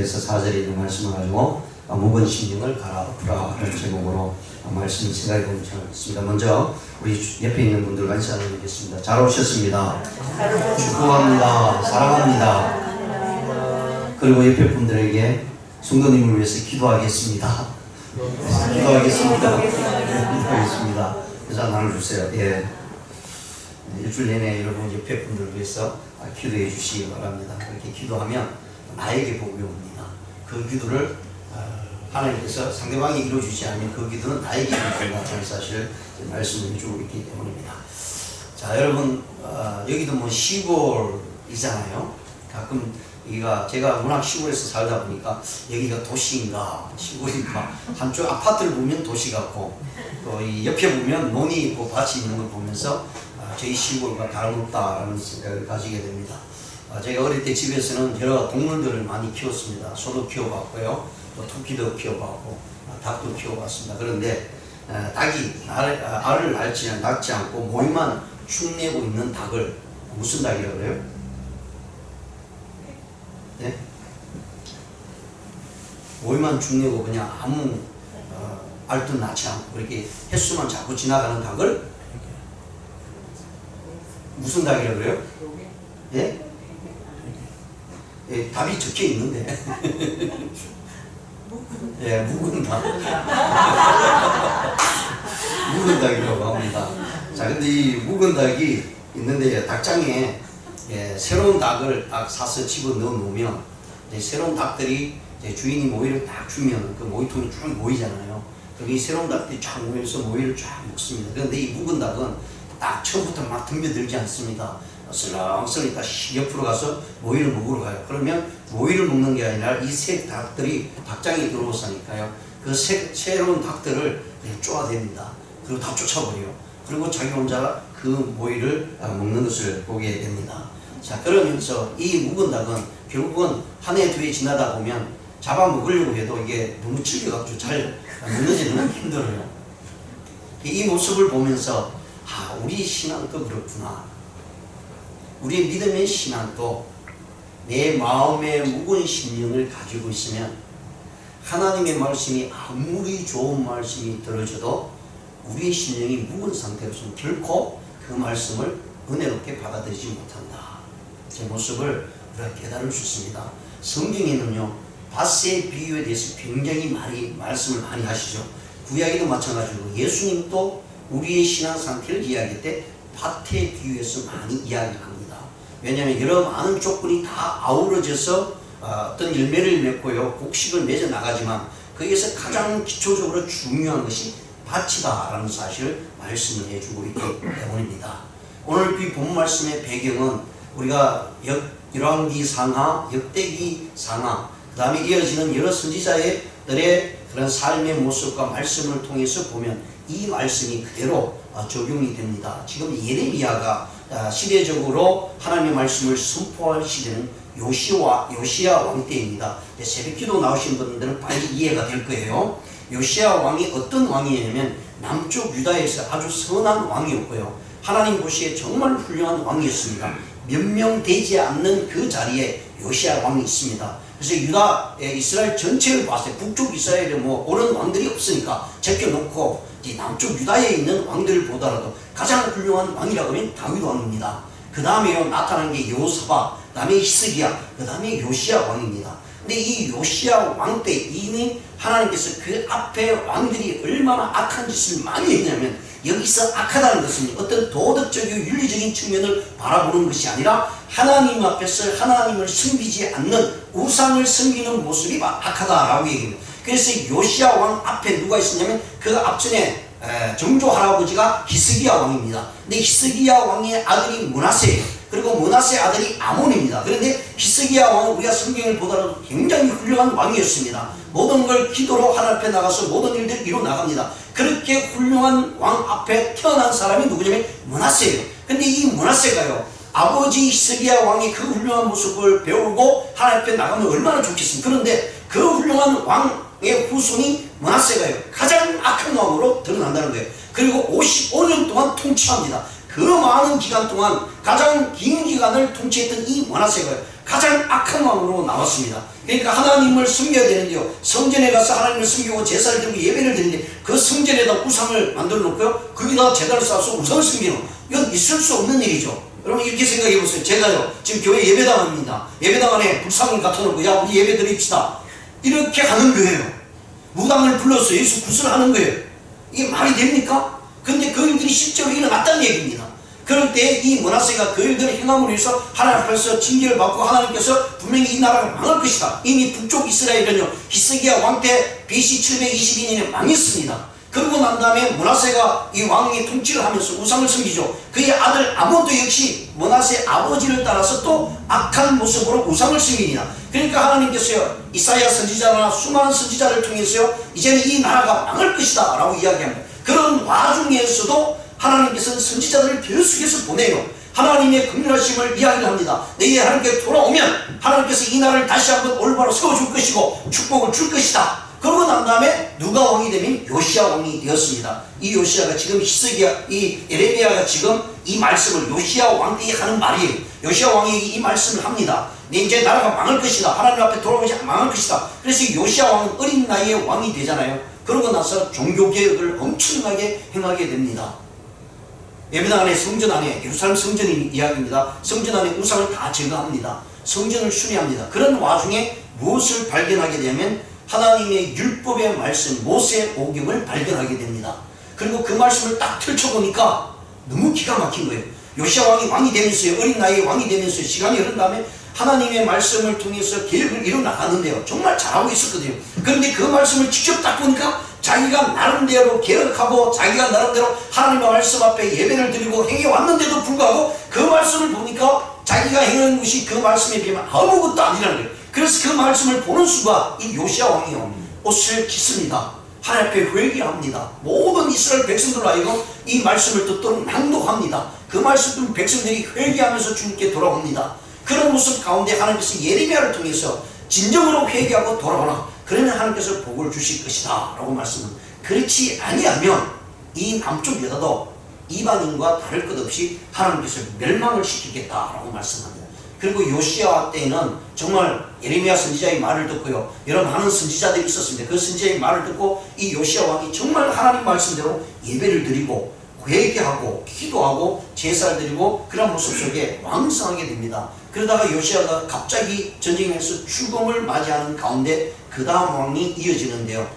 3절에서 4절에 있는 말씀을 가지고 묵은 심령을 갈아엎으라 하는 제목으로 말씀을 생각해 보면 좋겠습니다. 먼저 우리 옆에 있는 분들과 인사를 드리겠습니다. 잘 오셨습니다. 축복합니다. 사랑합니다. 그리고 옆에 분들에게 성도님을 위해서 기도하겠습니다. 기도하겠습니다. 인사 나눠주세요. 예. 일주일 내내 여러분 옆에 분들을 위해서 기도해 주시기 바랍니다. 그렇게 기도하면 나에게 복이 옵니다. 그 기도를 하나님께서 상대방이 이루어주지 않으면 그 기도는 나에게 이루어진다는 사실을 말씀을 해주고 있기 때문입니다. 자, 여러분 여기도 뭐 시골이잖아요. 가끔 여기가 제가 워낙 시골에서 살다 보니까 여기가 도시인가 시골인가, 한쪽 아파트를 보면 도시 같고 또 이 옆에 보면 논이 있고 밭이 있는 걸 보면서 저희 시골과 다름없다라는 생각을 가지게 됩니다. 제가 어릴 때 집에서는 여러 동물들을 많이 키웠습니다. 소도 키워봤고요, 또 토끼도 키워봤고 닭도 키워봤습니다. 그런데 닭이 알을 낳지 않고 모이만 축내고 있는 닭을 무슨 닭이라고 그래요? 네? 모이만 축내고 그냥 아무 알도 낳지 않고 이렇게 횟수만 자꾸 지나가는 닭을 무슨 닭이라고 그래요? 예? 예, 답이 적혀 있는데. 예, 묵은 닭. 묵은 닭이라고 합니다. 자, 근데 이 묵은 닭이 있는데 닭장에 새로운 닭을 딱 사서 집어 넣어 놓으면 새로운 닭들이 주인이 모이를 딱 주면 그 모이통이 쭉 모이잖아요. 그럼 이 새로운 닭들이 쫙 모여서 모이를 쫙 먹습니다. 그런데 이 묵은 닭은 딱 처음부터 막 덤벼들지 않습니다. 슬렁슬렁 옆으로 가서 모이를 먹으러 가요. 그러면 모이를 먹는 게 아니라 이 새 닭들이 닭장에 들어오니까요, 그 새로운 닭들을 쪼아댑니다. 그리고 다 쫓아버려요. 그리고 자기 혼자 그 모이를 먹는 것을 보게 됩니다. 자, 그러면서 이 묵은 닭은 결국은 한 해 두 해 지나다 보면 잡아먹으려고 해도 이게 너무 질겨가지고 잘 먹는지는 힘들어요. 이 모습을 보면서 우리 신앙도 그렇구나. 우리의 믿음의 신앙도 내 마음의 묵은 심령을 가지고 있으면 하나님의 말씀이 아무리 좋은 말씀이 들어져도 우리의 심령이 묵은 상태로서는 결코 그 말씀을 은혜롭게 받아들이지 못한다. 제 모습을 우리가 깨달을 수 있습니다. 성경에는요, 밭의 비유에 대해서 굉장히 말씀을 많이 하시죠. 구약에도 마찬가지로 예수님도 우리의 신앙 상태를 이야기할 때 밭의 비유에서 많이 이야기를 합니다. 왜냐하면 여러 많은 조건이 다 아우러져서 어떤 열매를 맺고요, 곡식을 맺어 나가지만 거기에서 가장 기초적으로 중요한 것이 밭이다라는 사실을 말씀을 해주고 있기 때문입니다. 오늘 이 본 말씀의 배경은 우리가 열왕기 상하, 역대기 상하, 그 다음에 이어지는 여러 선지자들의 그런 삶의 모습과 말씀을 통해서 보면 이 말씀이 그대로 적용이 됩니다. 지금 예레미야가 시대적으로 하나님의 말씀을 선포할 시대는 요시야 왕 때입니다. 새벽기도 나오신 분들은 빨리 이해가 될 거예요. 요시야 왕이 어떤 왕이냐면 남쪽 유다에서 아주 선한 왕이었고요, 하나님 보시기에 정말 훌륭한 왕이었습니다. 몇 명 되지 않는 그 자리에 요시야 왕이 있습니다. 그래서 유다, 이스라엘 전체를 봤어요. 북쪽 이스라엘에 뭐 옳은 왕들이 없으니까 제껴놓고 이 남쪽 유다에 있는 왕들을 보더라도 가장 훌륭한 왕이라고 하면 다윗 왕입니다. 그 다음에 나타난 게 여호사밧, 그 다음에 히스기야, 그 다음에 요시야 왕입니다. 근데 이 요시야 왕 때 이미 하나님께서 그 앞에 왕들이 얼마나 악한 짓을 많이 했냐면, 여기서 악하다는 것은 어떤 도덕적이고 윤리적인 측면을 바라보는 것이 아니라 하나님 앞에서 하나님을 섬기지 않는 우상을 섬기는 모습이 악하다라고 얘기합니다. 그래서 요시야 왕 앞에 누가 있었냐면 그 앞전에 정조 할아버지가 히스기야 왕입니다. 근데 히스기야 왕의 아들이 므낫세예요. 그리고 므낫세 아들이 아몬입니다. 그런데 히스기야 왕은 우리가 성경을 보더라도 굉장히 훌륭한 왕이었습니다. 모든 걸 기도로 하나님 앞에 나가서 모든 일들을 이루어 나갑니다. 그렇게 훌륭한 왕 앞에 태어난 사람이 누구냐면 므낫세예요. 근데 이 므낫세가요, 아버지 히스기야 왕이 그 훌륭한 모습을 배우고 하나님 앞에 나가면 얼마나 좋겠습니까? 그런데 그 훌륭한 왕의 후손이 므낫세가요, 가장 악한 왕으로 드러난다는 거예요. 그리고 55년 동안 통치합니다. 그 많은 기간 동안 가장 긴 기간을 통치했던 이 므낫세가 가장 악한 왕으로 나왔습니다. 그러니까 하나님을 섬겨야 되는데요. 성전에 가서 하나님을 섬기고 제사를 드리고 예배를 드리는데 그 성전에다 우상을 만들어 놓고요. 거기다 제단을 쌓아서 우상을 섬기는, 이건 있을 수 없는 일이죠. 여러분 이렇게 생각해 보세요. 제가요 지금 교회 예배당입니다. 예배당 안에 불상을 갖다 놓고 야 우리 예배 드립시다 이렇게 하는 거예요. 무당을 불러서 예수 구슬하는 거예요. 이게 말이 됩니까? 근데 그 일들이 실제로 일어났다는 얘기입니다. 그럴 때 이 므낫세가 그 일들을 행함으로 해서 하나님 앞에서 징계를 받고 하나님께서 분명히 이 나라가 망할 것이다. 이미 북쪽 이스라엘은요 히스기야 왕 때 BC 722년에 망했습니다. 그러고 난 다음에 므낫세가 이 왕의 통치를 하면서 우상을 섬기죠. 그의 아들 아몬도 역시 므낫세 아버지를 따라서 또 악한 모습으로 우상을 섬깁니다. 그러니까 하나님께서요 이사야 선지자나 수많은 선지자를 통해서요 이제는 이 나라가 망할 것이다 라고 이야기합니다. 그런 와중에서도 하나님께서는 선지자들을 계속해서 보내요. 하나님의 긍휼하심을 이야기를 합니다. 내게 하나님께 돌아오면 하나님께서 이 나라를 다시 한번 올바로 세워줄 것이고 축복을 줄 것이다. 그러고 난 다음에 누가 왕이 되면 요시야 왕이 되었습니다. 이 요시야가 지금 히스기야, 이 예레미야가 지금 이 말씀을 요시야 왕이 하는 말이에요. 요시야 왕이 이 말씀을 합니다. 내 이제 나라가 망할 것이다. 하나님 앞에 돌아오지 망할 것이다. 그래서 요시야 왕은 어린 나이에 왕이 되잖아요. 그러고 나서 종교개혁을 엄청나게 행하게 됩니다. 예배당 안에 성전 안에 예루살렘 성전의 이야기입니다. 성전 안에 우상을 다 제거합니다. 성전을 순회합니다. 그런 와중에 무엇을 발견하게 되면 하나님의 율법의 말씀 모세 오경을 발견하게 됩니다. 그리고 그 말씀을 딱 펼쳐보니까 너무 기가 막힌 거예요. 요시야 왕이 되면서요 어린 나이에 왕이 되면서요 시간이 흐른 다음에 하나님의 말씀을 통해서 계획을 이뤄나가는데요 정말 잘하고 있었거든요. 그런데 그 말씀을 직접 딱 보니까 자기가 나름대로 계획하고 자기가 나름대로 하나님의 말씀 앞에 예배를 드리고 행해왔는데도 불구하고 그 말씀을 보니까 자기가 행한 것이 그 말씀에 비하면 아무것도 아니라는 거예요. 그래서 그 말씀을 보는 수가 이 요시야 왕이요 옷을 깃습니다. 하나님 앞에 회개합니다. 모든 이스라엘 백성들로 하여금 이 말씀을 듣도록 낭독합니다. 그 말씀 듣는 백성들이 회개하면서 주님께 돌아옵니다. 그런 모습 가운데 하나님께서 예레미야를 통해서 진정으로 회개하고 돌아오라. 그러면 하나님께서 복을 주실 것이다 라고 말씀은, 그렇지 아니하면 이 남쪽 여자도 이방인과 다를 것 없이 하나님께서 멸망을 시키겠다라고 말씀합니다. 그리고 요시야 때에는 정말 예레미야 선지자의 말을 듣고요 여러 많은 선지자들이 있었습니다. 그 선지자의 말을 듣고 이 요시야 왕이 정말 하나님 말씀대로 예배를 드리고 회개하고 기도하고 제사를 드리고 그런 모습 속에 왕성하게 됩니다. 그러다가 요시야가 갑자기 전쟁에서 죽음을 맞이하는 가운데 그 다음 왕이 이어지는데요.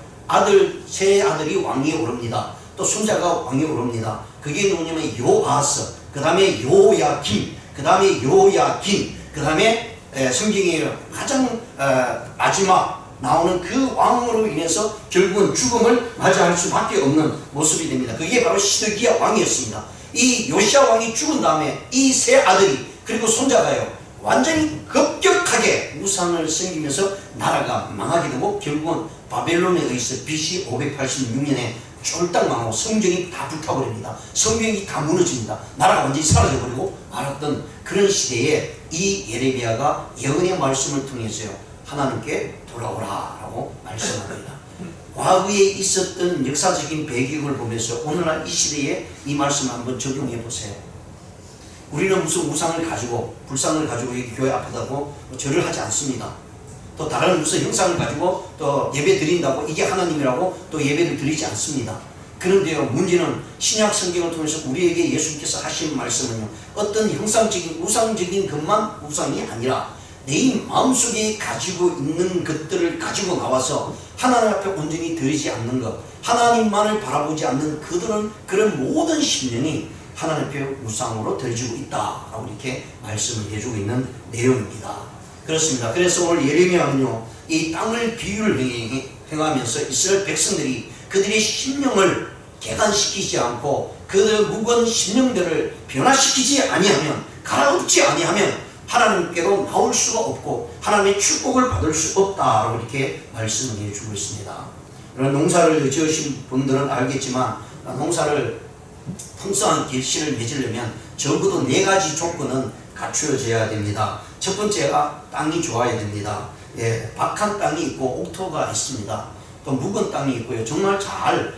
세 아들이 왕위에 오릅니다. 또 손자가 왕위에 오릅니다. 그게 누구냐면 요아스, 그 다음에 요야김, 그 다음에 요야긴, 그 다음에 성경의 가장 마지막 나오는 그 왕으로 인해서 결국은 죽음을 맞이할 수밖에 없는 모습이 됩니다. 그게 바로 시드기야 왕이었습니다. 이 요시야 왕이 죽은 다음에 이 세 아들이 그리고 손자가요 완전히 급격하게 우상을 섬기면서 나라가 망하게 되고 결국은 바벨론에 의해서 BC 586년에 쫄딱 망하고 성전이 다 불타버립니다. 성경이 다 무너집니다. 나라가 완전히 사라져버리고 말았던 그런 시대에 이 예레미야가 예언의 말씀을 통해서요 하나님께 돌아오라 라고 말씀합니다. 과거에 있었던 역사적인 배경을 보면서 오늘날 이 시대에 이 말씀을 한번 적용해 보세요. 우리는 무슨 우상을 가지고 불상을 가지고 교회 앞에다고 절을 하지 않습니다. 또 다른 무슨 형상을 가지고 또 예배 드린다고 이게 하나님이라고 또 예배를 드리지 않습니다. 그런데요 문제는 신약 성경을 통해서 우리에게 예수님께서 하신 말씀은요 어떤 형상적인 우상적인 것만 우상이 아니라 내 마음속에 가지고 있는 것들을 가지고 나와서 하나님 앞에 온전히 드리지 않는 것, 하나님만을 바라보지 않는 그런 모든 심령이 하나님 앞에 우상으로 들어지고 있다라고 이렇게 말씀을 해주고 있는 내용입니다. 그렇습니다. 그래서 오늘 예레미야는요 이 땅을 비유를 행하면서 이스라엘 백성들이 그들의 심령을 개간시키지 않고 그들의 묵은 심령들을 변화시키지 아니하면, 갈아엎지 아니하면 하나님께로 나올 수가 없고 하나님의 축복을 받을 수 없다라고 이렇게 말씀을 해주고 있습니다. 농사를 지으신 분들은 알겠지만 농사를 풍성한 결실을 맺으려면 적어도 4가지 조건은 갖추어져야 됩니다. 첫 번째가 땅이 좋아야 됩니다. 박한 땅이 있고 옥토가 있습니다. 또 묵은 땅이 있고요. 정말 잘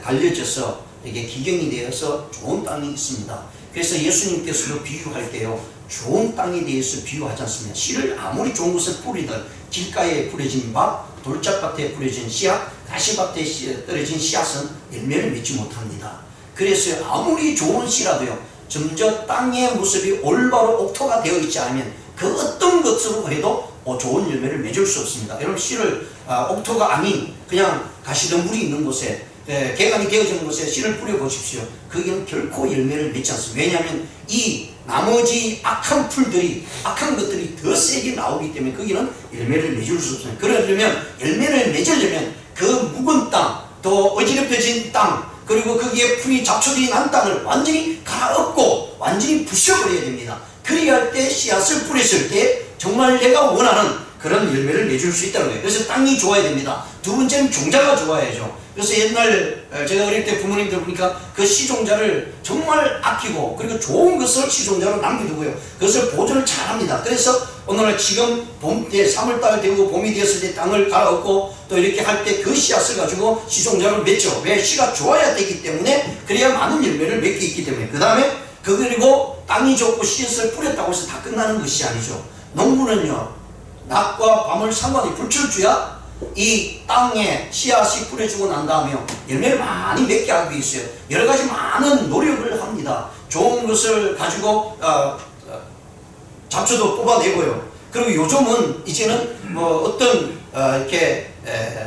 달려져서 이게 기경이 되어서 좋은 땅이 있습니다. 그래서 예수님께서도 비유할 때요 좋은 땅에 대해서 비유하지 않습니다. 씨를 아무리 좋은 것을 뿌리든 길가에 뿌려진 밥, 돌짝밭에 뿌려진 씨앗, 가시밭에 떨어진 씨앗은 열매를 맺지 못합니다. 그래서 아무리 좋은 씨라도요, 점저 땅의 모습이 올바로 옥토가 되어 있지 않으면 그 어떤 것으로 해도 좋은 열매를 맺을 수 없습니다. 여러분, 씨를 옥토가 아닌 그냥 가시덤불이 있는 곳에, 개간이 되어지는 곳에 씨를 뿌려 보십시오. 거기는 결코 열매를 맺지 않습니다. 왜냐하면 이 나머지 악한 풀들이, 악한 것들이 더 세게 나오기 때문에 거기는 열매를 맺을 수 없습니다. 그러려면, 열매를 맺으려면 그 묵은 땅, 또 어지럽혀진 땅, 그리고 거기에 풀이 잡초들이 난 땅을 완전히 갈아엎고 완전히 부셔버려야 됩니다. 그래야 할 때 씨앗을 뿌렸을 때 정말 내가 원하는 그런 열매를 맺을 수 있다는 거예요. 그래서 땅이 좋아야 됩니다. 두 번째는 종자가 좋아야죠. 그래서 옛날 제가 어릴 때 부모님들 보니까 그 씨종자를 정말 아끼고, 그리고 좋은 것을 씨종자로 남겨두고요, 그것을 보존을 잘합니다. 그래서 오늘날 지금 봄 때 3월달 되고 봄이 되었을 때 땅을 갈아엎고 또 이렇게 할 때 그 씨앗을 가지고 씨종자를 맺죠. 왜? 씨가 좋아야 되기 때문에, 그래야 많은 열매를 맺게 있기 때문에. 그 다음에 그리고 땅이 좋고 씨앗을 뿌렸다고 해서 다 끝나는 것이 아니죠. 농부는요, 낮과 밤을 상관이 불철주야 이 땅에 씨앗이 뿌려주고 난 다음에 열매를 많이 맺게 하기 위해서 여러 가지 많은 노력을 합니다. 좋은 것을 가지고 잡초도 뽑아내고요. 그리고 요즘은 이제는 뭐 어떤 이렇게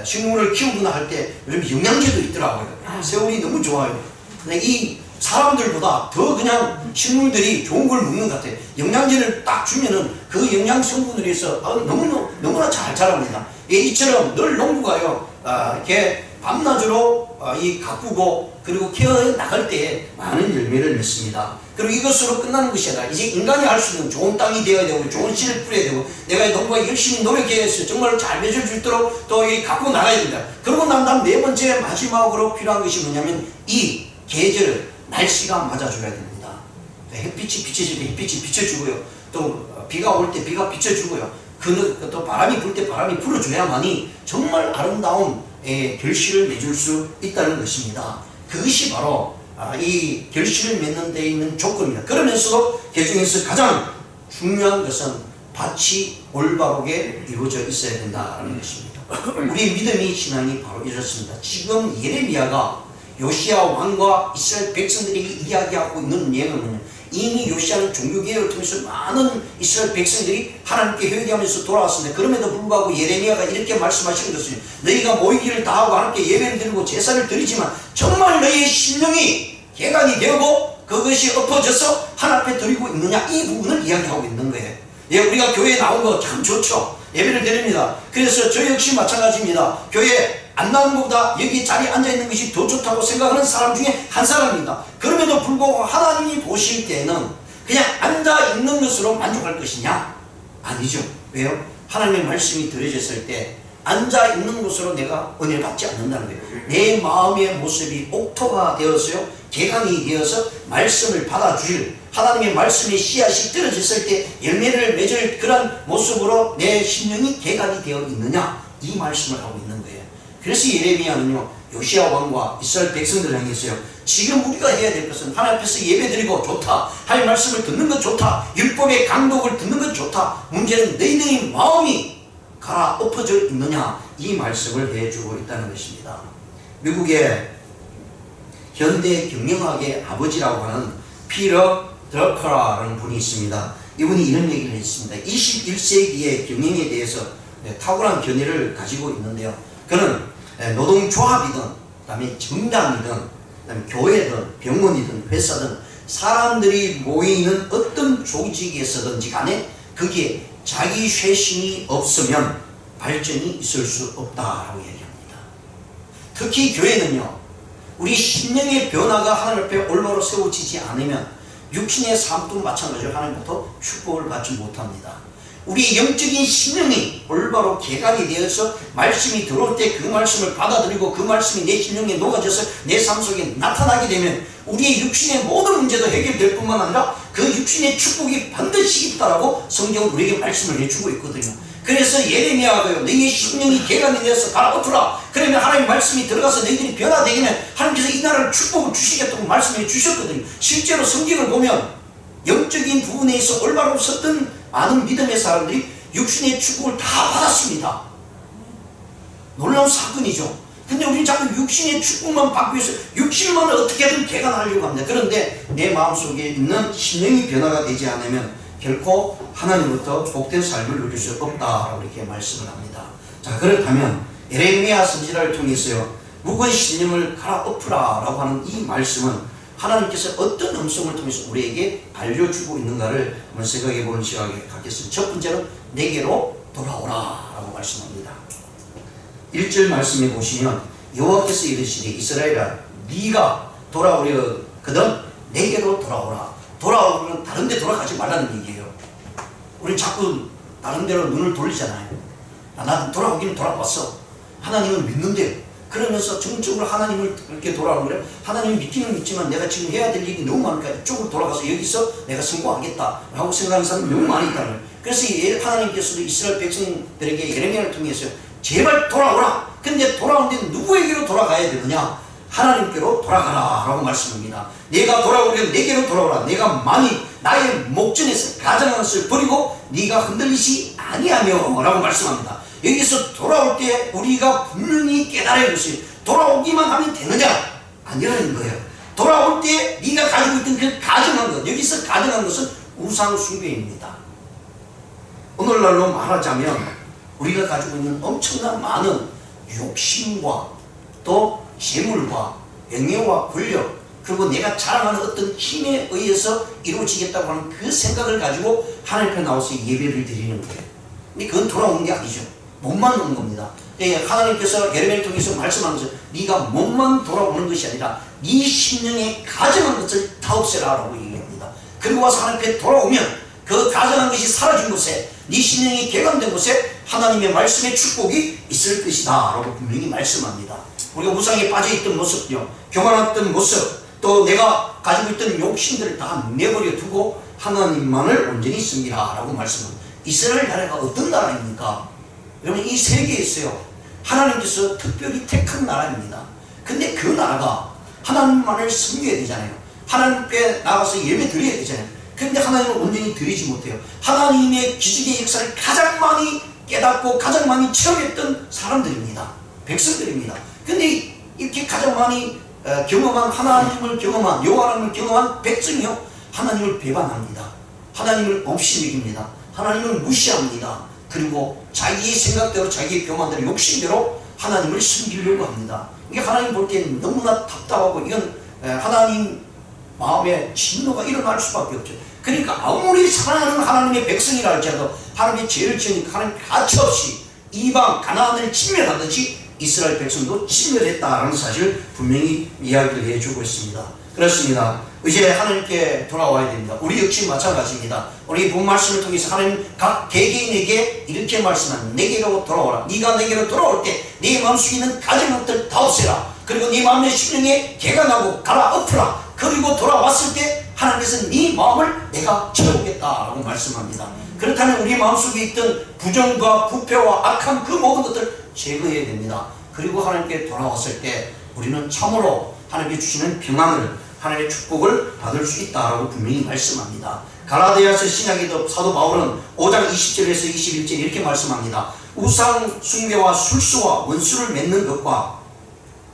식물을 키우거나 할 때 요즘 영양제도 있더라고요. 세월이 너무 좋아요. 근데 이 사람들보다 더 그냥 식물들이 좋은 걸 먹는 것 같아요. 영양제를 딱 주면은 그 영양 성분을 해서 너무나 잘 자랍니다. 이처럼 늘 농부가요, 이렇게 밤낮으로 이 가꾸고 그리고 케어해 나갈 때 많은 열매를 맺습니다. 그리고 이것으로 끝나는 것이 아니라 이제 인간이 할 수 있는 좋은 땅이 되어야 되고 좋은 씨를 뿌려야 되고 내가 농부가 열심히 노력해서 정말 잘 맺을 수 있도록 또 이 가꾸고 나가야 됩니다. 그러고 난 다음 네 번째 마지막으로 필요한 것이 뭐냐면 이 계절, 날씨가 맞아줘야 됩니다. 햇빛이 비춰질 때 햇빛이 비춰주고요, 또 비가 올 때 비가 비춰주고요, 또 바람이 불 때 바람이 불어줘야만이 정말 아름다운 결실을 맺을 수 있다는 것입니다. 그것이 바로 이 결실을 맺는 데 있는 조건입니다. 그러면서도 그 중에서 가장 중요한 것은 밭이 올바르게 이루어져 있어야 된다는 것입니다. 우리 믿음의 신앙이 바로 이렇습니다. 지금 예레미야가 요시야 왕과 이스라엘 백성들에게 이야기하고 있는 내용은 이미 요시야는 종교개혁을 통해서 많은 이스라엘 백성들이 하나님께 회개하면서 돌아왔습니다. 그럼에도 불구하고 예레미야가 이렇게 말씀하시는 것은 너희가 모이기를 다하고 하나님께 예배를 드리고 제사를 드리지만 정말 너희의 심령이 개간이 되고 그것이 엎어져서 하나님 앞에 드리고 있느냐, 이 부분을 이야기하고 있는 거예요. 예, 우리가 교회에 나온 거 참 좋죠. 예배를 드립니다. 그래서 저 역시 마찬가지입니다. 교회 안 나오는 것보다 여기 자리에 앉아있는 것이 더 좋다고 생각하는 사람 중에 한 사람입니다. 그럼에도 불구하고 하나님이 보실 때는 그냥 앉아있는 것으로 만족할 것이냐? 아니죠. 왜요? 하나님의 말씀이 들어졌을 때 앉아있는 것으로 내가 은혜를 받지 않는다는 거예요. 내 마음의 모습이 옥토가 되어서요, 개강이 되어서 말씀을 받아주실, 하나님의 말씀의 씨앗이 떨어졌을 때 열매를 맺을 그런 모습으로 내 심령이 개강이 되어 있느냐, 이 말씀을 하고 있는 거예요. 그래서 예레미야는요, 요시야 왕과 이스라엘 백성들을 향해서요, 지금 우리가 해야 될 것은 하나님 앞에서 예배드리고 좋다, 하나님의 말씀을 듣는 것 좋다, 율법의 강독을 듣는 것 좋다, 문제는 너희들의 마음이 갈아엎어져 있느냐, 이 말씀을 해주고 있다는 것입니다. 미국의 현대 경영학의 아버지라고 하는 피터 드러커라는 분이 있습니다. 이분이 이런 얘기를 했습니다. 21세기의 경영에 대해서 탁월한 견해를 가지고 있는데요, 그는 노동조합이든 그다음에 정당이든 그다음에 교회든 병원이든 회사든 사람들이 모이는 어떤 조직에서든지 간에 거기에 자기 쇄신이 없으면 발전이 있을 수 없다라고 얘기합니다. 특히 교회는요, 우리 심령의 변화가 하나님 앞에 올바로 세워지지 않으면 육신의 삶도 마찬가지로 하나님부터 축복을 받지 못합니다. 우리 영적인 심령이 올바로 개간이 되어서 말씀이 들어올 때 그 말씀을 받아들이고 그 말씀이 내 심령에 녹아져서 내 삶 속에 나타나게 되면 우리의 육신의 모든 문제도 해결될 뿐만 아니라 그 육신의 축복이 반드시 있다라고 성경은 우리에게 말씀을 해주고 있거든요. 그래서 예레미야가요, 너희의 심령이 개간이 되어서 갈아엎으라. 그러면 하나님의 말씀이 들어가서 너희들이 변화되기는 하나님께서 이 나라를 축복을 주시겠다고 말씀해 주셨거든요. 실제로 성경을 보면 영적인 부분에 있어 올바로 섰던 많은 믿음의 사람들이 육신의 축복을 다 받았습니다. 놀라운 사건이죠. 근데 우리는 자꾸 육신의 축복만 받기 위해서 육신만 어떻게든 개간하려고 합니다. 그런데 내 마음속에 있는 심령이 변화가 되지 않으면 결코 하나님부터 복된 삶을 누릴 수 없다라고 이렇게 말씀을 합니다. 자, 그렇다면 예레미야 선지자를 통해서요, 묵은 심령을 갈아엎으라 라고 하는 이 말씀은 하나님께서 어떤 음성을 통해서 우리에게 알려주고 있는가를 한번 생각해 보는 시간을 갖겠습니다. 첫 번째는 내게로 돌아오라 라고 말씀합니다. 1절 말씀에 보시면 여호와께서 이르시되 이스라엘아 네가 돌아오려거든 내게로 돌아오라. 돌아오면 다른 데 돌아가지 말라는 얘기예요. 우리 자꾸 다른 데로 눈을 돌리잖아요. 나는 돌아오기는 돌아왔어. 하나님을 믿는데 그러면서 정적으로 하나님을 이렇게 돌아오는 거예요. 하나님을 믿기는 믿지만 내가 지금 해야 될 일이 너무 많으니까 이쪽으로 돌아가서 여기서 내가 성공하겠다 라고 생각하는 사람이 너무 많이 있다는 거예요. 그래서 하나님께서도 이스라엘 백성들에게 예레미야를 통해서 제발 돌아오라. 근데 돌아온 데는 누구에게로 돌아가야 되느냐? 하나님께로 돌아가라 라고 말씀합니다. 내가 돌아오려면 내게로 돌아오라. 내가 만일 나의 목전에서 가장한 것을 버리고 네가 흔들리지 아니하며 라고 말씀합니다. 여기서 돌아올 때 우리가 분명히 깨달아야 할 것이 돌아오기만 하면 되느냐? 아니라는 거예요. 돌아올 때 네가 가지고 있던 그 가정한 것, 여기서 가정한 것은 우상 숭배입니다. 오늘날로 말하자면 우리가 가지고 있는 엄청난 많은 욕심과 또 재물과 명예와 권력, 그리고 내가 자랑하는 어떤 힘에 의해서 이루어지겠다고 하는 그 생각을 가지고 하나님 앞에 나와서 예배를 드리는 거예요. 근데 그건 돌아오는 게 아니죠. 몸만 오는 겁니다. 하나님께서 예레미야를 통해서 말씀하는 것은 네가 몸만 돌아오는 것이 아니라 네 심령에 가정한 것을 다 없애라 라고 얘기합니다. 그리고 와서 하나님 앞에 돌아오면 그 가정한 것이 사라진 곳에 네 심령이 개간된 곳에 하나님의 말씀의 축복이 있을 것이다 라고 분명히 말씀합니다. 우리가 우상에 빠져있던 모습요, 교만했던 모습, 또 내가 가지고 있던 욕심들을 다 내버려 두고 하나님만을 온전히 섬기라 라고 말씀합니다. 이스라엘 나라가 어떤 나라입니까? 여러분, 이 세계에 있어요. 하나님께서 특별히 택한 나라입니다. 근데 그 나라가 하나님만을 섬겨야 되잖아요. 하나님께 나가서 예배 드려야 되잖아요. 근데 하나님을 온전히 드리지 못해요. 하나님의 기적의 역사를 가장 많이 깨닫고 가장 많이 체험했던 사람들입니다. 백성들입니다. 근데 이렇게 가장 많이 경험한 하나님을 경험한 여호와 하나님을 경험한 백성이요, 하나님을 배반합니다. 하나님을 없이 여깁니다. 하나님을 무시합니다. 그리고 자기의 생각대로 자기의 교만대로 욕심대로 하나님을 섬기려고 합니다. 이게 하나님 볼 때는 너무나 답답하고 이건 하나님 마음에 진노가 일어날 수밖에 없죠. 그러니까 아무리 사랑하는 하나님의 백성이라 할지라도 하나님의 죄를 지으니까 하나님 가차없이 이방 가나안을 침멸하듯이 이스라엘 백성도 침멸했다라는 사실을 분명히 이야기를 해주고 있습니다. 그렇습니다. 이제 하나님께 돌아와야 됩니다. 우리 역시 마찬가지입니다. 우리 본 말씀을 통해서 하나님 각 개개인에게 이렇게 말씀합니다. 내게로 돌아오라. 네가 내게로 돌아올 때 네 마음속에 있는 가정한 것들 다 없애라. 그리고 네 마음의 심령에 개간하고 갈아엎으라. 그리고 돌아왔을 때 하나님께서 네 마음을 내가 채우겠다라고 말씀합니다. 그렇다면 우리 마음속에 있던 부정과 부패와 악한 그 모든 것들을 제거해야 됩니다. 그리고 하나님께 돌아왔을 때 우리는 참으로 하나님께 주시는 평안을, 하나님의 축복을 받을 수 있다라고 분명히 말씀합니다. 갈라디아서 신약에도 사도 바울은 5장 20절에서 21절 이렇게 말씀합니다. 우상 숭배와 술수와 원수를 맺는 것과,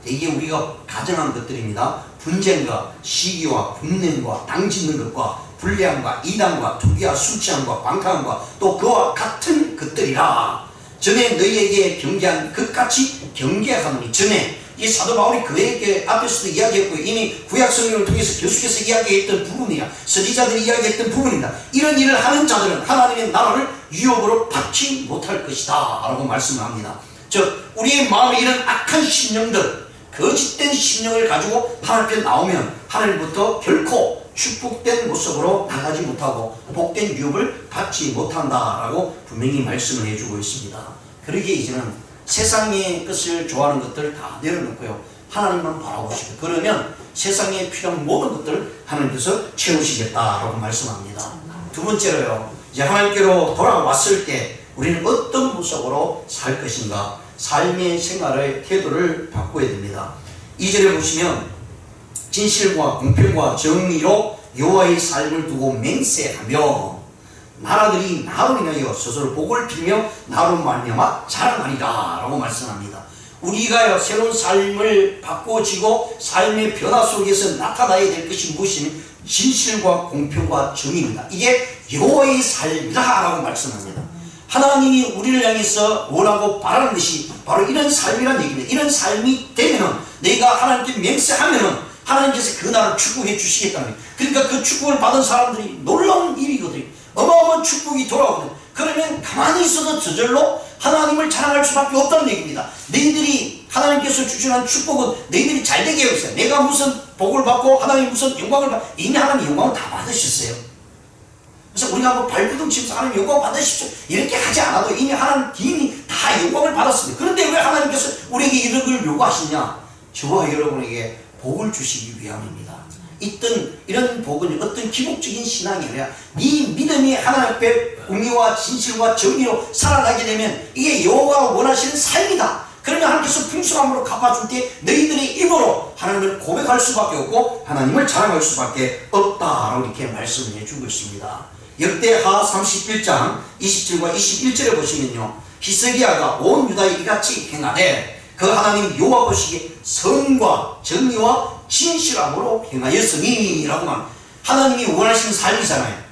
이게 우리가 가정한 것들입니다. 분쟁과 시기와 분냄과 당짓는 것과 불량과 이단과 투기와 술취함과 방탕함과 또 그와 같은 것들이라. 전에 너희에게 경계한 것같이 경계하노니. 전에 이 사도 바울이 그에게 앞에서도 이야기했고 이미 구약 성경을 통해서 계속해서 이야기했던 부분이야. 선지자들이 이야기했던 부분이다. 이런 일을 하는 자들은 하나님의 나라를 유업으로 받지 못할 것이다 라고 말씀을 합니다. 즉 우리의 마음에 이런 악한 심령들, 거짓된 심령을 가지고 하나님 앞에 나오면 하나님부터 결코 축복된 모습으로 나가지 못하고 복된 유업을 받지 못한다라고 분명히 말씀을 해주고 있습니다. 그러기에 이제는 세상의 것을 좋아하는 것들을 다 내려놓고요, 하나님만 바라보시고 그러면 세상에 필요한 모든 것들을 하나님께서 채우시겠다라고 말씀합니다. 두 번째로요, 이제 하나님께로 돌아왔을 때 우리는 어떤 모습으로 살 것인가, 삶의 생활의 태도를 바꿔야 됩니다. 2절에 보시면 진실과 공평과 정의로 여호와의 삶을 두고 맹세하며, 나라들이 나로 인하여 스스로 복을 빌며 나로 말미암아 자랑하리라 라고 말씀합니다. 우리가 새로운 삶을 바꿔지고 삶의 변화 속에서 나타나야 될 것이 무엇이냐면 진실과 공평과 정의입니다. 이게 여호와의 삶이다 라고 말씀합니다. 하나님이 우리를 향해서 원하고 바라는 것이 바로 이런 삶이란 얘기입니다. 이런 삶이 되면 내가 하나님께 맹세하면 하나님께서 그 나라를 축복해 주시겠다는 거예요. 그러니까 그 축복을 받은 사람들이 놀라운 일이거든요. 어마어마한 축복이 돌아오거든요. 그러면 가만히 있어도 저절로 하나님을 자랑할 수밖에 없다는 얘기입니다. 너희들이 하나님께서 주시는 축복은 너희들이 잘되게 하고 있어요. 내가 무슨 복을 받고 하나님 무슨 영광을 받고 이미 하나님 영광을 다 받으셨어요. 그래서 우리가 뭐 발부둥 치면서 하나님 영광 받으십시오 이렇게 하지 않아도 이미 하나님이 다 영광을 받았습니다. 그런데 왜 하나님께서 우리에게 이런 걸 요구하시냐? 저와 여러분에게 복을 주시기 위함입니다. 이런 복은 어떤 기복적인 신앙이 아니라 네 믿음이 하나님 앞에 공의와 진실과 정의로 살아가게 되면 이게 여호와가 원하시는 삶이다. 그러면 하나님께서 풍성함으로 갚아줄 때 너희들의 입으로 하나님을 고백할 수밖에 없고 하나님을 자랑할 수밖에 없다라고 이렇게 말씀을 해주고 있습니다. 역대하 31장 27과 21절에 보시면요, 히스기야가 온 유다에 이같이 행하되 그 하나님 여호와 보시기에 선과 정의와 진실함으로 행하였으니 라고 말합니다. 하나님이 원하시는 삶이잖아요.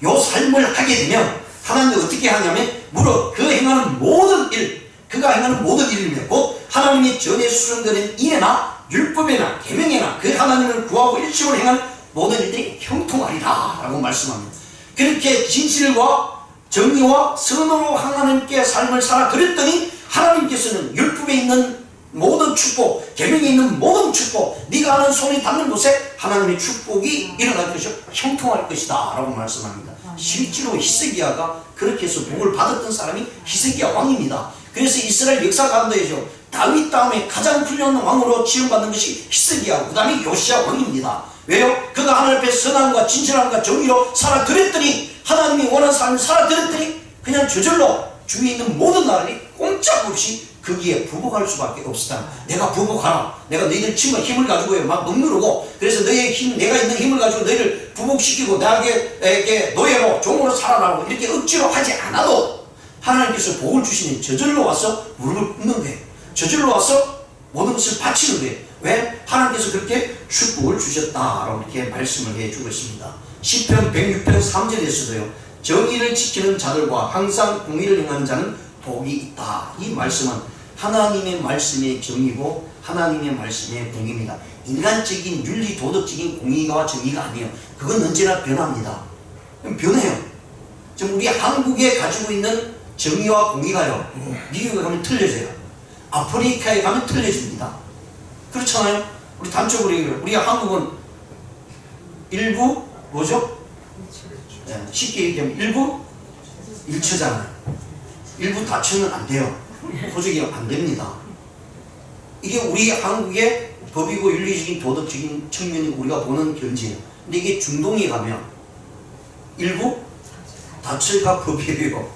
요 삶을 하게 되면 하나님이 어떻게 하냐면 무릇 그 행하는 모든 일, 그가 행하는 모든 일이며 곧 하나님의 전에 수정되는 일에나 율법에나 계명에나 그 하나님을 구하고 일심으로 행하는 모든 일들이 형통하리라 라고 말씀합니다. 그렇게 진실과 정의와 선으로 하나님께 삶을 살아 그랬더니 하나님께서는 율법에 있는 모든 축복, 계명에 있는 모든 축복, 네가 하는 손이 닿는 곳에 하나님의 축복이 일어날 것이요 형통할 것이다 라고 말씀합니다. 실제로 히스기야가 그렇게 해서 복을 받았던 사람이 히스기야 왕입니다. 그래서 이스라엘 역사 가운데에죠, 다윗 다음에 가장 훌륭한 왕으로 지원받는 것이 히스기야고 그 다음에 요시야 왕입니다. 왜요? 그가 하나님 앞에 선함과 진실함과 정의로 살아들였더니 하나님이 원하는 삶을 살아들였더니 그냥 저절로 주위에 있는 모든 나라들이 꼼짝없이 거기에 부복할 수밖에 없었다. 내가 부복하라. 내가 너희들 친구가 힘을 가지고 막 억누르고 그래서 너희의 힘, 내가 있는 힘을 가지고 너희를 부복시키고 나에게 노예로 종으로 살아라고 이렇게 억지로 하지 않아도 하나님께서 복을 주시니 저절로 와서 무릎을 꿇는 거예요. 저절로 와서 모든 것을 바치는 거예요. 왜? 하나님께서 그렇게 축복을 주셨다라고 이렇게 말씀을 해주고 있습니다. 시편 106편 3절에서도요, 정의를 지키는 자들과 항상 공의를 행하는 자는 복이 있다. 이 말씀은 하나님의 말씀의 정의고 하나님의 말씀의 공의입니다. 인간적인 윤리 도덕적인 공의와 정의가 아니에요. 그건 언제나 변합니다. 변해요. 지금 우리 한국에 가지고 있는 정의와 공의가요, 미국에 가면 틀려져요. 아프리카에 가면 틀려집니다. 그렇잖아요. 우리 단적으로 얘기해요. 우리 한국은 일부 뭐죠? 네, 쉽게 얘기하면 일부 일처잖아요. 일부 다처는 안 돼요. 도저히 안 됩니다. 이게 우리 한국의 법이고 윤리적인 도덕적인 측면이 우리가 보는 견지예요. 근데 이게 중동에 가면 일부 다처가 법이에요.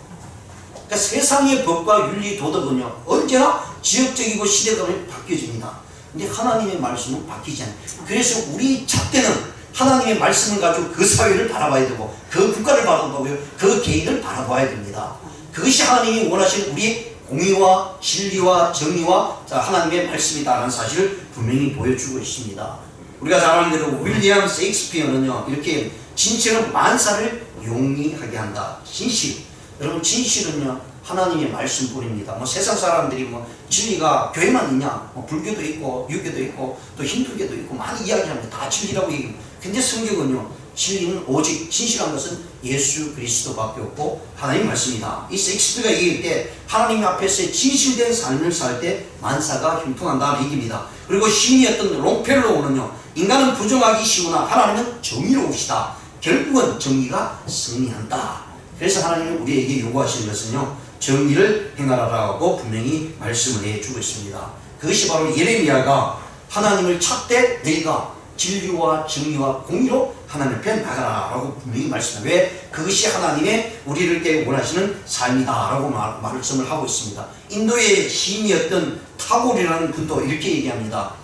그러니까 세상의 법과 윤리 도덕은요 언제나 지역적이고 시대감이 바뀌어집니다. 근데 하나님의 말씀은 바뀌지 않아요. 그래서 우리 잣대는 하나님의 말씀을 가지고 그 사회를 바라봐야 되고 그 국가를 바라보고요 그 개인을 바라봐야 됩니다. 그것이 하나님이 원하시는 우리의 공의와 진리와 정의와 하나님의 말씀이다라는 사실을 분명히 보여주고 있습니다. 우리가 잘 아는 대로 윌리엄 셰익스피어는요 이렇게 진실은 만사를 용이하게 한다. 진실, 여러분 진실은요 하나님의 말씀뿐입니다. 뭐 세상 사람들이 뭐 진리가 교회만 있냐, 뭐 불교도 있고 유교도 있고 또 힌두교도 있고 많이 이야기합니다. 다 진리라고 얘기합니다. 근데 성경은요 진리는 오직 진실한 것은 예수 그리스도밖에 없고 하나님 말씀이다. 이 셰익스피어가 얘기할 때 하나님 앞에서 진실된 삶을 살 때 만사가 형통한다는 얘기입니다. 그리고 시인이었던 롱펠로우는요 인간은 부정하기 쉬우나 하나님은 정의로우시다. 결국은 정의가 승리한다. 그래서 하나님은 우리에게 요구하시는 것은요 정의를 행하라고 분명히 말씀을 해주고 있습니다. 그것이 바로 예레미야가 하나님을 찾되 너희가 진리와 정의와 공의로 하나님 앞에 나가라 라고 분명히 말씀합니다. 왜? 그것이 하나님의 우리를 원하시는 삶이다 라고 말씀을 하고 있습니다. 인도의 시인이었던 타고르라는 분도 이렇게 얘기합니다.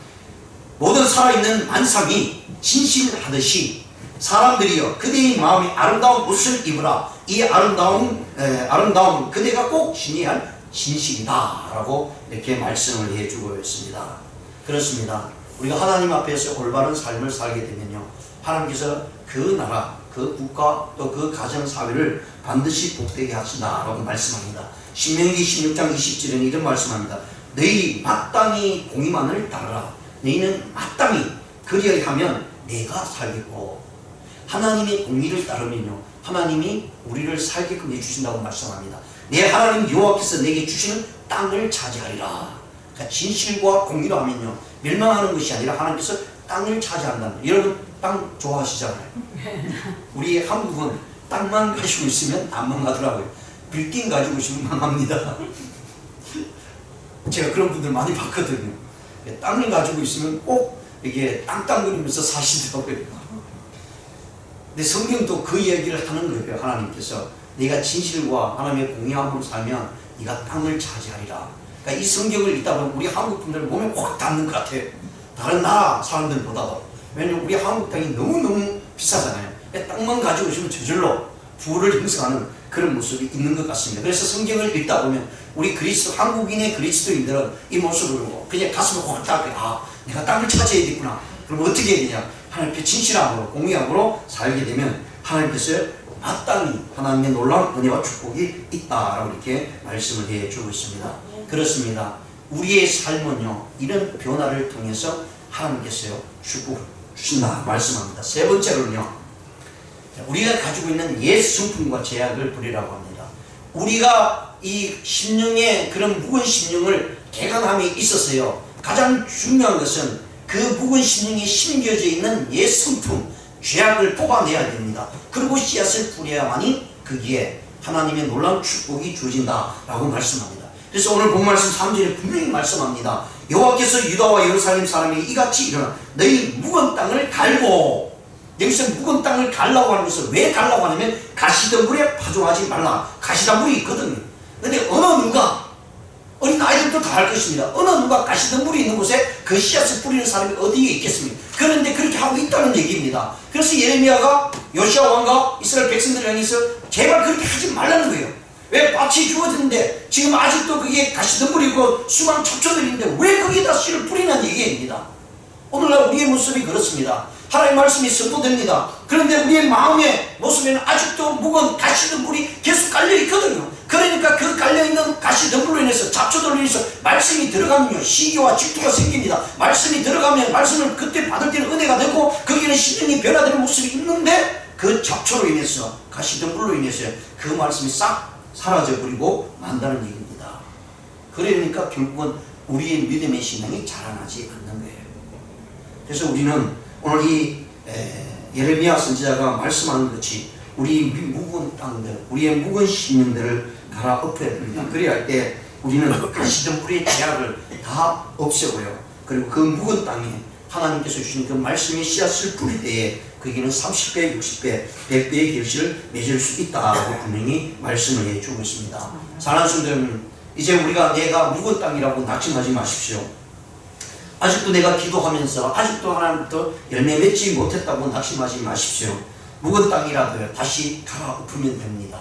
모든 살아있는 만상이 진실하듯이 사람들이여 그대의 마음이 아름다운 옷을 입으라. 이 아름다움 그대가 꼭 지니야 할 진실이다 라고 이렇게 말씀을 해주고 있습니다. 그렇습니다. 우리가 하나님 앞에서 올바른 삶을 살게 되면요, 하나님께서 그 나라, 그 국가, 또 그 가정사회를 반드시 복되게 하신다라고 말씀합니다. 신명기 16장 20절에는 이런 말씀합니다. 너희 마땅히 공의만을 따르라. 너희는 마땅히 그리하면 내가 살겠고. 하나님의 공의를 따르면요, 하나님이 우리를 살게끔 해주신다고 말씀합니다. 내 하나님 여호와께서 내게 주시는 땅을 차지하리라. 그러니까 진실과 공의로 하면요, 멸망하는 것이 아니라 하나님께서 땅을 차지한다는 거예요. 여러분 땅 좋아하시잖아요. 우리 한국은 땅만 가지고 있으면 안 망하더라고요. 빌딩 가지고 있으면 망합니다. 제가 그런 분들 많이 봤거든요. 땅을 가지고 있으면 꼭 이게 땅땅거리면서 사시더라고요. 근데 성경도 그 얘기를 하는 거예요. 하나님께서 네가 진실과 하나님의 공의함으로 살면 네가 땅을 차지하리라. 그러니까 이 성경을 읽다 보면 우리 한국 분들 몸에 확 닿는 것 같아요. 다른 나라 사람들보다도. 왜냐면 우리 한국 땅이 너무너무 비싸잖아요. 땅만 가지고 있으면 저절로 부를 형성하는 그런 모습이 있는 것 같습니다. 그래서 성경을 읽다 보면 우리 한국인의 그리스도인들은 이 모습을 보고 그냥 가슴을 확 닿고, 내가 땅을 차지해야겠구나. 그럼 어떻게 해야 되냐? 하나님께 진실함으로 공의함으로 살게 되면 하나님께서 마땅히 하나님의 놀라운 은혜와 축복이 있다라고 이렇게 말씀을 해주고 있습니다. 그렇습니다. 우리의 삶은요, 이런 변화를 통해서 하나님께서요 축복을 주신다 말씀합니다. 세 번째로는요, 우리가 가지고 있는 옛 성품과 제약을 버리라고 합니다. 우리가 이 심령의 그런 묵은 심령을 개간함에 있어서요, 가장 중요한 것은 그 묵은 심령에 심겨져 있는 옛 성품, 죄악을 뽑아내야 됩니다. 그리고 씨앗을 뿌려야만이 거기에 하나님의 놀라운 축복이 주어진다라고 말씀합니다. 그래서 오늘 본 말씀 3절에 분명히 말씀합니다. 여호와께서 유다와 예루살렘 사람에게 이같이 일어나 너희 묵은 땅을 갈고, 여기서 묵은 땅을 갈라고 하는 것은 왜 갈라고 하냐면 가시덤불에 파종하지 말라. 가시덤불이 있거든요. 근데 어느 누가, 어린 아이들도 다 할 것입니다. 어느 누가 가시덤불이 있는 곳에 그 씨앗을 뿌리는 사람이 어디에 있겠습니까? 그런데 그렇게 하고 있다는 얘기입니다. 그래서 예레미야가 요시야 왕과 이스라엘 백성들을 향해서 제발 그렇게 하지 말라는 거예요. 왜 밭이 주어졌는데 지금 아직도 그게 가시덤불이고 수많은 첩초들인데 왜 거기에다 씨를 뿌리냐는 얘기입니다. 오늘날 우리의 모습이 그렇습니다. 하나님의 말씀이 선포됩니다. 그런데 우리의 마음의 모습에는 아직도 묵은 가시덤불이 계속 깔려있거든요. 그러니까 그 깔려있는 가시덤불로 인해서 잡초들로 인해서 말씀이 들어가면요, 시기와 질투가 생깁니다. 말씀이 들어가면 말씀을 그때 받을 때는 은혜가 되고 거기는 심령이 변화되는 모습이 있는데 그 잡초로 인해서, 가시덤불로 인해서 그 말씀이 싹 사라져버리고 만다는 얘기입니다. 그러니까 결국은 우리의 믿음의 신앙이 자라나지 않는 거예요. 그래서 우리는 오늘 이 예레미야 선지자가 말씀하는 것이 우리 묵은 땅들, 우리의 묵은 심령들을 갈아엎어야 됩니다. 그래야 할 때 우리는 가시덤불의 제약을 다 없애고요, 그리고 그 묵은 땅에 하나님께서 주신 그 말씀의 씨앗을 뿌릴 때에 거기는 30배, 60배, 100배의 결실을 맺을 수 있다고 분명히 말씀을 해주고 있습니다. 사랑하는 성도들, 이제 내가 묵은 땅이라고 낙심하지 마십시오. 아직도 내가 기도하면서 아직도 하나님부터 열매 맺지 못했다고 낙심하지 마십시오. 묵은 땅이라도요, 다시 갈아엎으면 됩니다.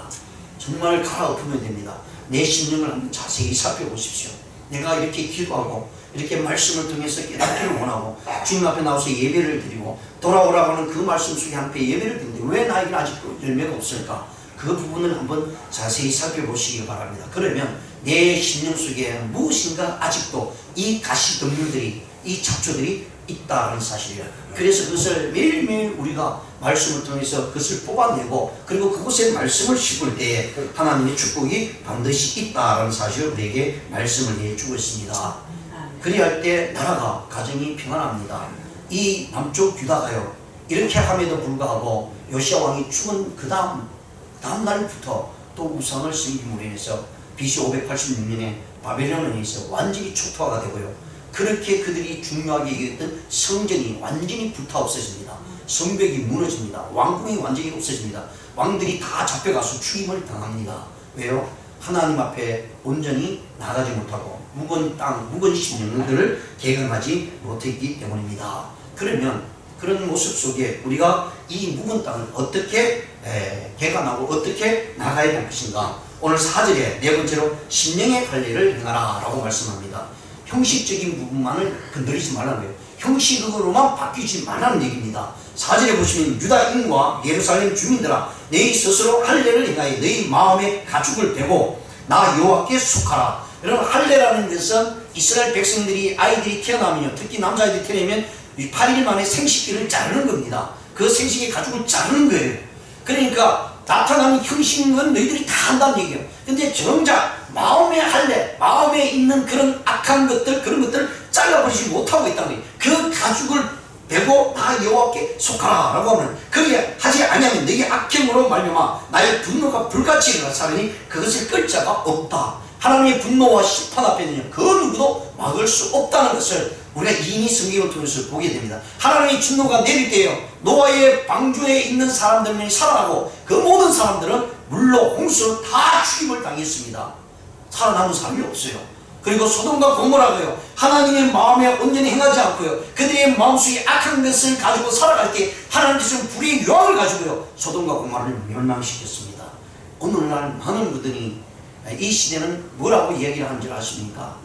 정말 갈아엎으면 됩니다. 내 심령을 한번 자세히 살펴보십시오. 내가 이렇게 기도하고 이렇게 말씀을 통해서 깨닫기를 원하고 주님 앞에 나와서 예배를 드리고 돌아오라고 하는 그 말씀 속에 함께 예배를 드리는데 왜 나에게는 아직도 열매가 없을까? 그 부분을 한번 자세히 살펴보시기 바랍니다. 그러면 내 심령 속에 무엇인가 아직도 이 가시덤불들이, 이 잡초들이 있다는 사실이에요. 그래서 그것을 매일매일 우리가 말씀을 통해서 그것을 뽑아내고 그리고 그곳에 말씀을 씹을 때에 하나님의 축복이 반드시 있다는 사실을 우리에게 말씀을 해주고 있습니다. 그리할 때 나라가, 가정이 평안합니다. 이 남쪽 유다가요, 이렇게 함에도 불구하고 요시야 왕이 죽은 그 다음 날부터 또 우상을 섬김으로 인해서 BC 586년에 바벨론에 의해서 완전히 초토화가 되고요, 그렇게 그들이 중요하게 여겼던 성전이 완전히 불타없어집니다. 성벽이 무너집니다. 왕궁이 완전히 없어집니다. 왕들이 다 잡혀가서 추임을 당합니다. 왜요? 하나님 앞에 온전히 나가지 못하고 묵은 땅, 묵은 심령들을 개강하지 못했기 때문입니다. 그러면 그런 모습 속에 우리가 이 묵은 땅을 어떻게 개가 나고 어떻게 나가야 될 것인가. 오늘 4절에 네 번째로 심령의 관리를 행하라 라고 말씀합니다. 형식적인 부분만을 건드리지 말라는 거예요. 형식으로만 바뀌지 말라는 얘기입니다. 4절에 보시면 유다인과 예루살렘 주민들아 너희 스스로 할례를 행하여 너희 마음의 가축을 베고 나 여호와께 속하라. 여러분, 할례라는 것은 이스라엘 백성들이 아이들이 태어나면요, 특히 남자아이들이 태어나면 8일 만에 생식기를 자르는 겁니다. 그 생식의 가축을 자르는 거예요. 그러니까 나타나는 형식은 너희들이 다 한다는 얘기예요. 근데 정작 마음의 할례, 마음에 있는 그런 악한 것들, 그런 것들을 잘라버리지 못하고 있다는 거예요. 그 가축을 베고 나 여호와께 속하라 라고 하면, 그게 하지 아니하면 너희 악행으로 말미암아 나의 분노가 불같이 일어나사르니 그것을 끌 자가 없다. 하나님의 분노와 심판 앞에는 그 누구도 막을 수 없다는 것을 우리가 이미 성경을 통해서 보게 됩니다. 하나님의 진노가 내릴 때요, 노아의 방주에 있는 사람들이 살아나고 그 모든 사람들은 물로 홍수로 다 죽임을 당했습니다. 살아남은 사람이 없어요. 그리고 소돔과 고모라고요, 하나님의 마음에 온전히 행하지 않고요, 그들의 마음속에 악한 것을 가지고 살아갈 때 하나님께서는 불의 유황을 가지고요 소돔과 고모라를 멸망시켰습니다. 오늘날 많은 분들이 이 시대는 뭐라고 얘기를 하는 줄 아십니까?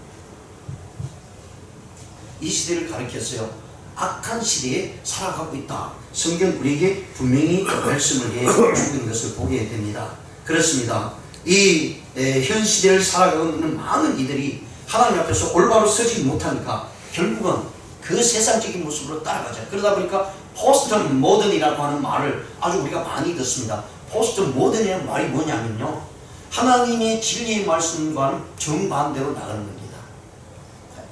이 시대를 가리켰어요. 악한 시대에 살아가고 있다. 성경 우리에게 분명히 말씀을 해주는 것을 보게 됩니다. 그렇습니다. 이 현 시대를 살아가고 있는 많은 이들이 하나님 앞에서 올바로 서지 못하니까 결국은 그 세상적인 모습으로 따라가죠. 그러다 보니까 포스트 모던이라고 하는 말을 아주 우리가 많이 듣습니다. 포스트 모던이라는 말이 뭐냐면요, 하나님의 진리의 말씀과는 정반대로 나가는 겁니다.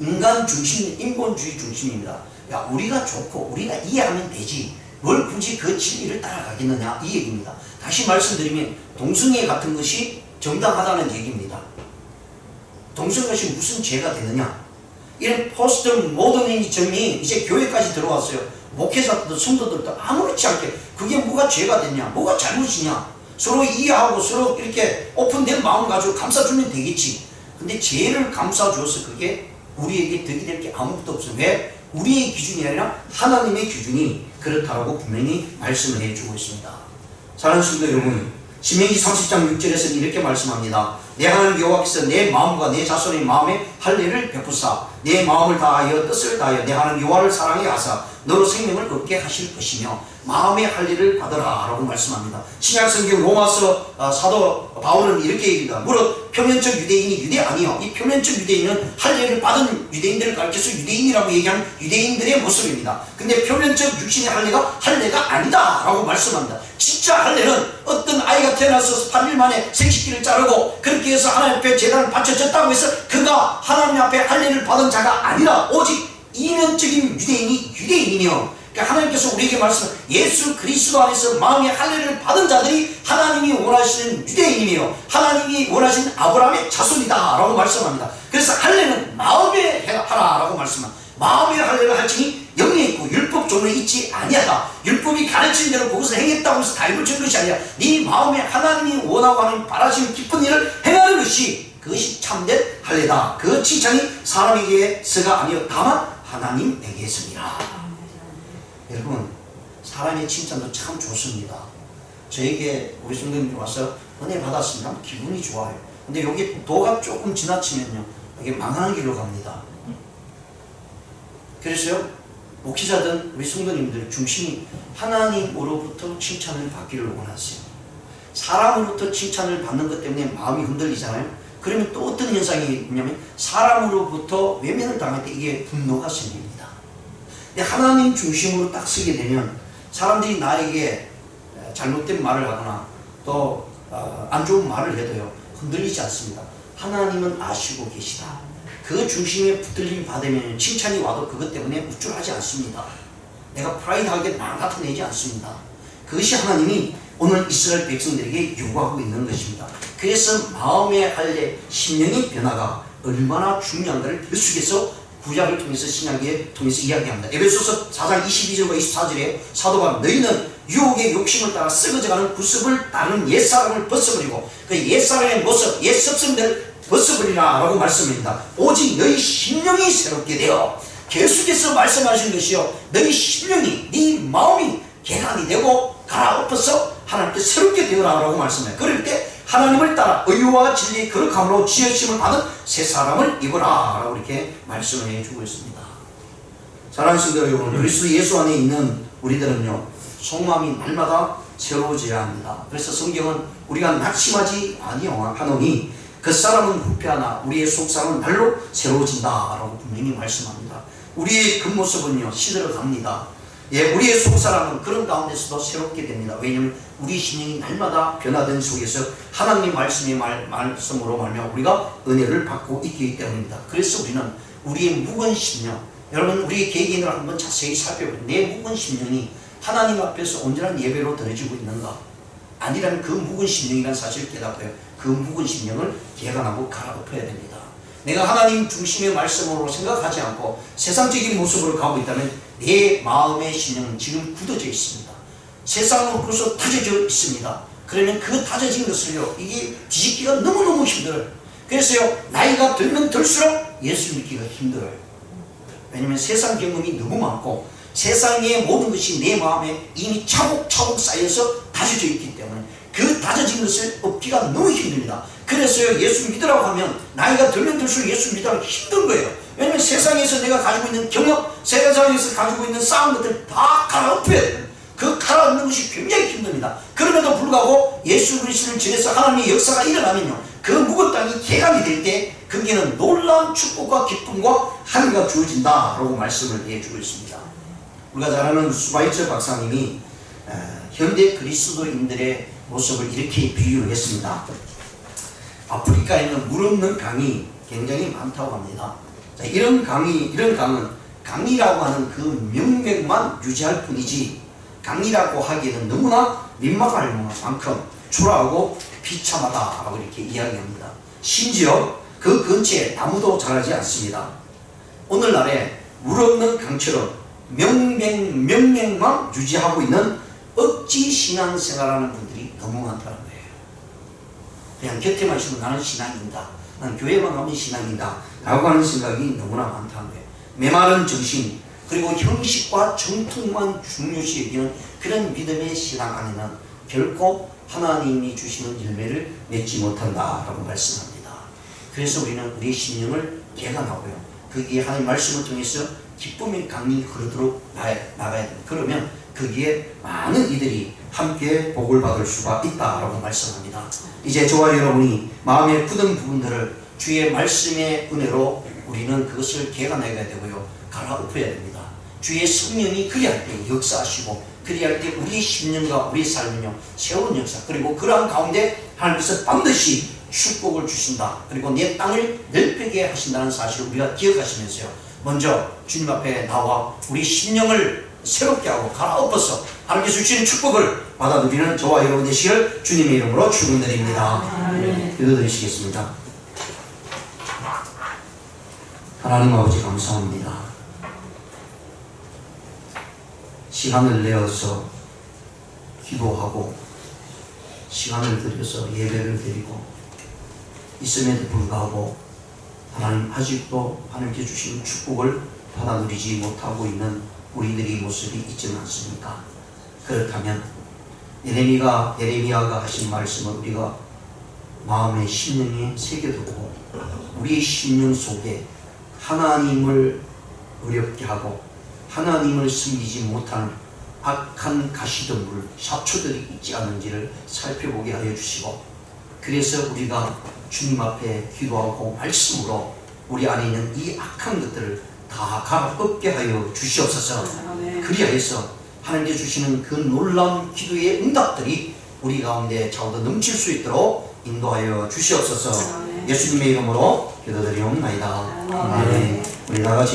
인간 중심, 인본주의 중심입니다. 야, 우리가 좋고 우리가 이해하면 되지 뭘 굳이 그 진리를 따라가겠느냐, 이 얘기입니다. 다시 말씀드리면 동성애 같은 것이 정당하다는 얘기입니다. 동성애가 무슨 죄가 되느냐, 이런 포스트 모더니즘이 이제 교회까지 들어왔어요. 목회자들도 성도들도 아무렇지 않게 그게 뭐가 죄가 됐냐, 뭐가 잘못이냐, 서로 이해하고 서로 이렇게 오픈된 마음 가지고 감싸주면 되겠지. 근데 죄를 감싸줘서 그게 우리에게 득이 될 게 아무것도 없어요. 왜? 우리의 기준이 아니라 하나님의 기준이 그렇다고 분명히 말씀을 해주고 있습니다. 사랑하는 성도 여러분, 신명기 30장 6절에서는 이렇게 말씀합니다. 내 하나님 여호와께서 내 마음과 내 자손의 마음에 할례를 베푸사 내 마음을 다하여 뜻을 다하여 내 하나님 여호와를 사랑해 하사 너로 생명을 얻게 하실 것이며 마음의 할례를 받으라 라고 말씀합니다. 신약성경 로마서 사도 바울은 이렇게 얘기합니다. 무릇 표면적 유대인이 유대 아니요, 이 표면적 유대인은 할례를 받은 유대인들을 가르쳐서 유대인이라고 얘기하는 유대인들의 모습입니다. 근데 표면적 육신의 할례가 아니다 라고 말씀합니다. 진짜 할례는 어떤 아이가 태어나서 8일 만에 생식기를 자르고 그렇게 해서 하나님 앞에 제단을 바쳐졌다고 해서 그가 하나님 앞에 할례를 받은 자가 아니라 오직 이면적인 유대인이 유대인이며, 그러니까 하나님께서 우리에게 말씀, 예수 그리스도 안에서 마음의 할례를 받은 자들이 하나님이 원하시는 유대인이며 하나님이 원하시는 아브라함의 자손이다 라고 말씀합니다. 그래서 할례는 마음에 하라 라고 말씀합니다. 마음의 할례를 할지니 영에 있고 율법 종에 있지 아니하다. 율법이 가르치는 대로 그것을 행했다고 해서 다 이루어진 것이 아니라 네 마음에 하나님이 원하고 하는 바라시는 기쁜 일을 행하는 것이, 그것이 참된 할례다. 그 칭찬이 사람에게서가 아니요 다만 하나님에게서니라. 여러분, 사람의 칭찬도 참 좋습니다. 저에게 우리 성도님들 와서 은혜 받았습니다. 기분이 좋아요. 근데 여기 도가 조금 지나치면요 이게 망하는 길로 갑니다. 그래서요, 목회자든 우리 성도님들 중심이 하나님으로부터 칭찬을 받기를 원하세요. 사람으로부터 칭찬을 받는 것 때문에 마음이 흔들리잖아요. 그러면 또 어떤 현상이 있냐면 사람으로부터 외면을 당할 때 이게 분노가 생깁니다. 근데 하나님 중심으로 딱 서게 되면 사람들이 나에게 잘못된 말을 하거나 또 안 좋은 말을 해도요 흔들리지 않습니다. 하나님은 아시고 계시다. 그 중심에 붙들림 받으면 칭찬이 와도 그것 때문에 우쭐하지 않습니다. 내가 프라이드하게 나타내지 않습니다. 그것이 하나님이 오늘 이스라엘 백성들에게 요구하고 있는 것입니다. 그래서 마음의 할례, 심령의 변화가 얼마나 중요한가를 계속해서 구약을 통해서 신약에 통해서 이야기합니다. 에베소서 4장 22절과 24절에 사도 바울, 너희는 유혹의 욕심을 따라 썩어져가는 구습을 따르는 옛사람을 벗어버리고 그 옛사람의 모습, 옛 습성들을 벗어버리라 라고 말씀합니다. 오직 너희 심령이 새롭게 되어, 계속해서 말씀하신 것이요, 너희 심령이, 네 마음이 개간이 되고 갈아엎어서 하나님께 새롭게 되어라라고 말씀해요. 그럴 때 하나님을 따라 의와 진리의 거룩함으로 지으심을 받은 새 사람을 입어라 라고 이렇게 말씀을 해주고 있습니다. 사랑하는 성도 여러분, 그리스도 예수 안에 있는 우리들은요, 속마음이 날마다 새로워져야 합니다. 그래서 성경은 우리가 낙심하지 아니하노니 그 사람은 후패하나 우리의 속사람은 날로 새로워진다 라고 분명히 말씀합니다. 우리의 겉모습은요 시들어갑니다. 예, 우리의 속사람은 그런 가운데서도 새롭게 됩니다. 왜냐하면 우리 심령이 날마다 변화된 속에서 하나님 말씀으로 말미암아 우리가 은혜를 받고 있기 때문입니다. 그래서 우리는 우리의 묵은 심령, 여러분 우리 개개인을 한번 자세히 살펴보면 내 묵은 심령이 하나님 앞에서 온전한 예배로 드려지고 있는가? 아니라면 그 묵은 심령이라는 사실을 깨닫고요, 그 묵은 심령을 개간하고 갈아엎어야 됩니다. 내가 하나님 중심의 말씀으로 생각하지 않고 세상적인 모습으로 가고 있다면 내 마음의 심령은 지금 굳어져 있습니다. 세상으로서 다져져 있습니다. 그러면 그 다져진 것을요, 이게 뒤집기가 너무너무 힘들어요. 그래서요, 나이가 들면 들수록 예수 믿기가 힘들어요. 왜냐면 세상 경험이 너무 많고 세상의 모든 것이 내 마음에 이미 차곡차곡 쌓여서 다져져 있기 때문에 그 다져진 것을 얻기가 너무 힘듭니다. 그래서요, 예수 믿으라고 하면 나이가 들면 들수록 예수 믿으라고 힘든 거예요. 왜냐면 세상에서 내가 가지고 있는 경험, 세상에서 가지고 있는 쌓은 것들 다 갈아엎어야 돼요. 그 갈아엎는 것이 굉장히 힘듭니다. 그럼에도 불구하고 예수 그리스도를 지내서 하나님의 역사가 일어나면요, 그 묵은 땅이 개간이 될 때 거기에는 놀라운 축복과 기쁨과 한이가 주어진다 라고 말씀을 해주고 있습니다. 우리가 잘 아는 수바이처 박사님이 현대 그리스도인들의 모습을 이렇게 비유를 했습니다. 아프리카에는 물 없는 강이 굉장히 많다고 합니다. 자, 이런 강은 강이라고 하는 그 명맥만 유지할 뿐이지 강이라고 하기에는 너무나 민망할 만큼 초라하고 비참하다라고 이렇게 이야기합니다. 심지어 그 근처에 나무도 자라지 않습니다. 오늘날에 물 없는 강처럼 명맥만 유지하고 있는 억지 신앙생활하는 분들이 너무 많다는 거예요. 그냥 곁에만 있으면 나는 신앙인다, 나는 교회만 가면 신앙인다 라고 하는 생각이 너무나 많다는 거예요. 메마른 정신, 그리고 형식과 정통만 중요시 여기는 그런 믿음의 신앙 안에는 결코 하나님이 주시는 열매를 맺지 못한다라고 말씀합니다. 그래서 우리는 우리의 심령을 개간하고요, 거기에 하나님 말씀을 통해서 기쁨의 강이 흐르도록 나가야 됩니다. 그러면 거기에 많은 이들이 함께 복을 받을 수가 있다라고 말씀합니다. 이제 저와 여러분이 마음의 굳은 부분들을 주의 말씀의 은혜로 우리는 그것을 개간해야 되고요, 갈아엎어야 됩니다. 주의 성령이 그리할 때 역사하시고 그리할 때 우리 심령과 우리 삶은요 새로운 역사, 그리고 그러한 가운데 하나님께서 반드시 축복을 주신다, 그리고 내 땅을 넓게 하신다는 사실을 우리가 기억하시면서요, 먼저 주님 앞에 나와 우리 심령을 새롭게 하고 갈아엎어서 하나님께서 주시는 축복을 받아들이는 저와 여러분 되시기를 주님의 이름으로 축원드립니다. 기도드리시겠습니다. 하나님 아버지 감사합니다. 시간을 내어서 기도하고 시간을 들여서 예배를 드리고 있음에도 불구하고 하나님 아직도 하나님께 주시는 축복을 받아들이지 못하고 있는 우리들의 모습이 있지는 않습니까? 그렇다면 예레미야가 하신 말씀을 우리가 마음의 심령에 새겨두고 우리의 심령 속에 하나님을 어렵게 하고 하나님을 섬기지 못하는 악한 가시덤불, 사초들이 있지 않은지를 살펴보게 하여 주시고, 그래서 우리가 주님 앞에 기도하고 말씀으로 우리 안에 있는 이 악한 것들을 다 갈아엎게 하여 주시옵소서. 그리하여서 하나님께 주시는 그 놀라운 기도의 응답들이 우리 가운데 차오르 넘칠 수 있도록 인도하여 주시옵소서. 예수님의 이름으로 기도드리옵나이다. 아멘. 우리 다같이